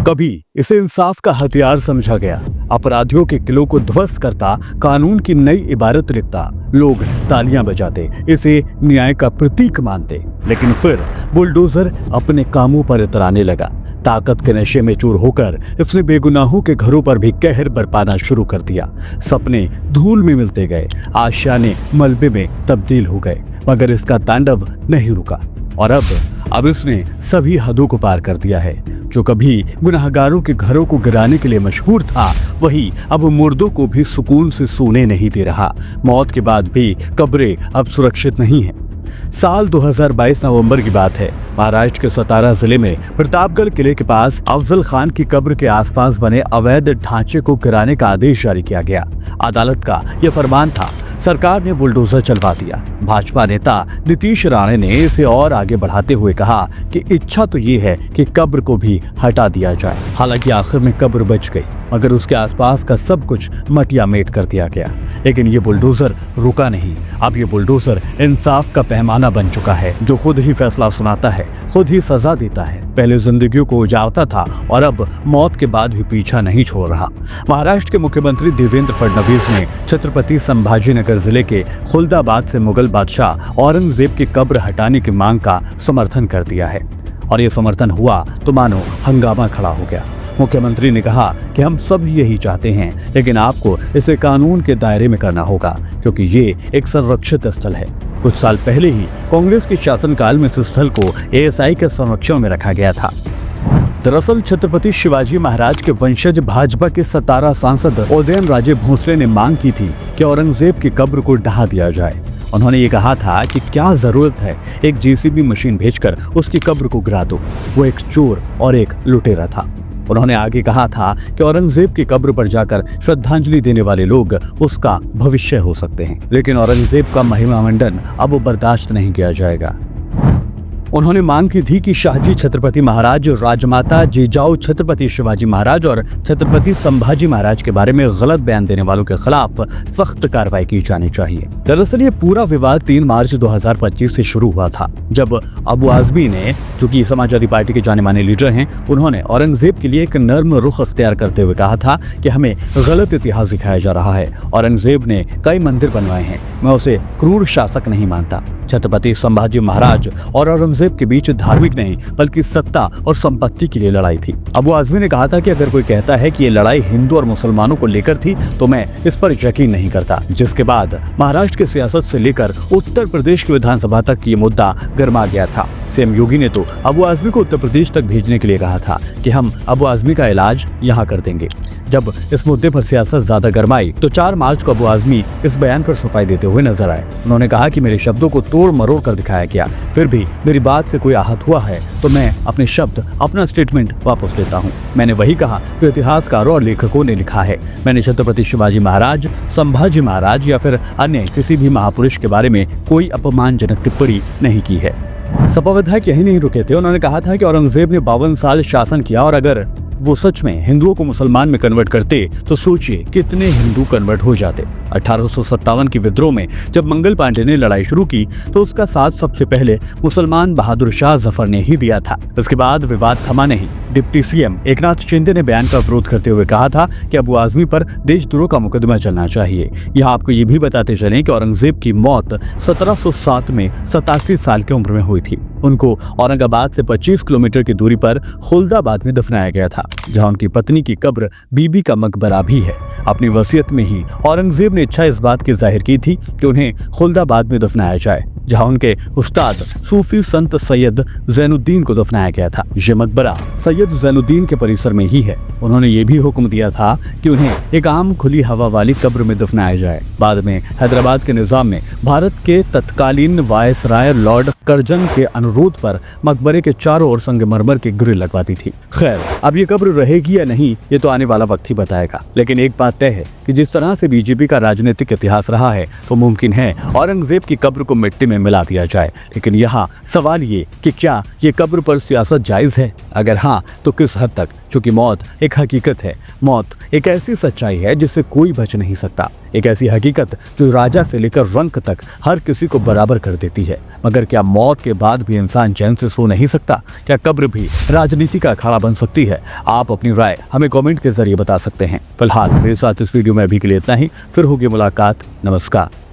कभी इसे इंसाफ का हथियार समझा गया, अपराधियों के किलों को ध्वस्त करता, कानून की नई इबारत लिखता, लोग तालियां बजाते, इसे न्याय का प्रतीक मानते। लेकिन फिर बुलडोजर अपने कामों पर इतराने लगा। ताकत के नशे में चूर होकर इसने बेगुनाहों के घरों पर भी कहर बरपाना शुरू कर दिया। सपने धूल में मिलते गए, आशाएं मलबे में तब्दील हो गए, मगर इसका तांडव नहीं रुका और अब इसने सभी हदों को पार कर दिया है। जो कभी गुनाहगारों के घरों को गिराने के लिए मशहूर था, वही अब मुर्दों को भी सुकून से सोने नहीं दे रहा। मौत के बाद भी कब्रें अब सुरक्षित नहीं हैं। साल 2022 नवंबर की बात है। महाराष्ट्र के सतारा जिले में प्रतापगढ़ किले के पास अफजल खान की कब्र के आसपास बने अवैध ढांचे को गिराने का आदेश जारी किया गया। अदालत का यह फरमान था। सरकार ने बुलडोजर चलवा दिया। भाजपा नेता नीतीश राणे ने इसे और आगे बढ़ाते हुए कहा कि इच्छा तो ये है कि कब्र को भी हटा दिया जाए। हालांकि आखिर में कब्र बच गई, मगर उसके आसपास का सब कुछ मटिया मेट कर दिया गया। लेकिन ये बुलडोजर रुका नहीं। अब ये बुलडोजर इंसाफ का पैमाना बन चुका है, जो खुद ही फैसला सुनाता है, खुद ही सजा देता है। पहले जिंदगियों को उजाड़ता था और अब मौत के बाद भी पीछा नहीं छोड़ रहा। महाराष्ट्र के मुख्यमंत्री देवेंद्र फडणवीस ने छत्रपति संभाजीनगर जिले के खुलदाबाद से मुगल बादशाह औरंगजेब की कब्र हटाने की मांग का समर्थन कर दिया है। और ये समर्थन हुआ तो मानो हंगामा खड़ा हो गया। मुख्यमंत्री ने कहा कि हम सब यही चाहते हैं, लेकिन आपको इसे कानून के दायरे में करना होगा, क्योंकि ये एक संरक्षित स्थल है। कुछ साल पहले ही कांग्रेस के शासनकाल में इस स्थल को एएसआई के संरक्षण में रखा गया था। दरअसल छत्रपति शिवाजी महाराज के वंशज भाजपा के सतारा सांसद उदयन राजे भोसले ने मांग की थी कि औरंगजेब की कब्र को ढहा दिया जाए। उन्होंने ये कहा था कि क्या जरूरत है एक जेसीबी मशीन भेजकर उसकी कब्र को गिरा दो। वो एक चोर और एक लुटेरा था। उन्होंने आगे कहा था कि औरंगजेब की कब्र पर जाकर श्रद्धांजलि देने वाले लोग उसका भविष्य हो सकते हैं, लेकिन औरंगजेब का महिमा मंडन अब बर्दाश्त नहीं किया जाएगा। उन्होंने मांग की थी कि शाहजी छत्रपति महाराज, राजमाता जिजाऊ छत्रपति शिवाजी महाराज और छत्रपति संभाजी महाराज के बारे में गलत बयान देने वालों के खिलाफ सख्त कार्रवाई की जानी चाहिए। दरअसल ये पूरा विवाद 3 मार्च 2025 से शुरू हुआ था, जब अबू आजमी ने, जो कि समाजवादी पार्टी के जाने माने लीडर हैं, उन्होंने औरंगजेब के लिए एक नर्म रुख अख्तियार करते हुए कहा था कि हमें गलत इतिहास दिखाया जा रहा है। औरंगजेब ने कई मंदिर बनवाए हैं, मैं उसे क्रूर शासक नहीं मानता। छत्रपति संभाजी महाराज और औरंगजेब के बीच धार्मिक नहीं बल्कि सत्ता और संपत्ति के लिए लड़ाई थी। अबू आजमी ने कहा था कि अगर कोई कहता है कि ये लड़ाई हिंदू और मुसलमानों को लेकर थी तो मैं इस पर यकीन नहीं करता। जिसके बाद महाराष्ट्र की सियासत से लेकर उत्तर प्रदेश की विधानसभा तक ये मुद्दा गर्मा गया था। सीएम योगी ने तो अबू आजमी को उत्तर प्रदेश तक भेजने के लिए कहा था कि हम अबू आजमी का इलाज यहाँ कर देंगे। जब इस मुद्दे पर सियासत ज्यादा गर्माई तो 4 मार्च को अबू आजमी इस बयान पर सफाई देते हुए नजर आए। उन्होंने कहा कि मेरे शब्दों को तोड़ मरोड़ कर दिखाया गया, फिर भी मेरी बात से कोई आहत हुआ है तो मैं अपने शब्द, अपना स्टेटमेंट वापस लेता हूँ। मैंने वही कहा जो इतिहासकारों और लेखकों ने लिखा है। मैंने छत्रपति शिवाजी महाराज, संभाजी महाराज या फिर अन्य किसी भी महापुरुष के बारे में कोई अपमानजनक टिप्पणी नहीं की है। सपा विधायक यही नहीं रुके थे। उन्होंने कहा था कि औरंगजेब ने 52 साल शासन किया और अगर वो सच में हिंदुओं को मुसलमान में कन्वर्ट करते तो सोचिए कितने हिंदू कन्वर्ट हो जाते। 1857 की विद्रोह में जब मंगल पांडे ने लड़ाई शुरू की तो उसका साथ सबसे पहले मुसलमान बहादुर शाह जफर ने ही दिया था। इसके बाद विवाद थमा नहीं। डिप्टी सीएम एकनाथ शिंदे ने बयान का विरोध करते हुए कहा था कि अबू आजमी पर देशद्रोह का मुकदमा चलना चाहिए। यहाँ आपको ये भी बताते चलें कि औरंगजेब की मौत 1707 में 87 साल की उम्र में हुई थी। उनको औरंगाबाद से 25 किलोमीटर की दूरी पर खुलदाबाद में दफनाया गया था, जहां उनकी पत्नी की कब्र बीबी का मकबरा भी है। अपनी वसीयत में ही औरंगजेब ने इच्छा इस बात की जाहिर की थी कि उन्हें खुलदाबाद में दफनाया जाए, जहां उनके उस्ताद सूफी संत सैयद जैनुद्दीन को दफनाया गया था। ये मकबरा सैयद जैनुद्दीन के परिसर में ही है। उन्होंने ये भी हुक्म दिया था कि उन्हें एक आम खुली हवा वाली कब्र में दफनाया जाए। बाद में हैदराबाद के निजाम में भारत के तत्कालीन वायसराय लॉर्ड कर्जन के अनुरोध पर मकबरे के चारों ओर संगमरमर की ग्रिल लगवा दी थी। खैर, अब ये कब्र रहेगी या नहीं ये तो आने वाला वक्त ही बताएगा, लेकिन एक बात तय है कि जिस तरह से बीजेपी का राजनीतिक इतिहास रहा है तो मुमकिन है औरंगजेब की कब्र को मिट्टी में मिला दिया जाए। लेकिन यहाँ सवाल ये कि क्या ये कब्र पर सियासत जायज है? अगर हाँ तो किस हद तक? क्योंकि मौत एक हकीकत है। मौत एक ऐसी सच्चाई है जिससे कोई बच नहीं सकता, एक ऐसी हकीकत जो राजा से लेकर रंक तक हर किसी को बराबर कर देती है। मगर क्या मौत के बाद भी इंसान चैन से सो नहीं सकता? क्या कब्र भी राजनीति का अखाड़ा बन सकती है? आप अपनी राय हमें कमेंट के जरिए बता सकते हैं। फिलहाल मेरे साथ इस वीडियो में अभी के लिए इतना ही, फिर होगी मुलाकात। नमस्कार।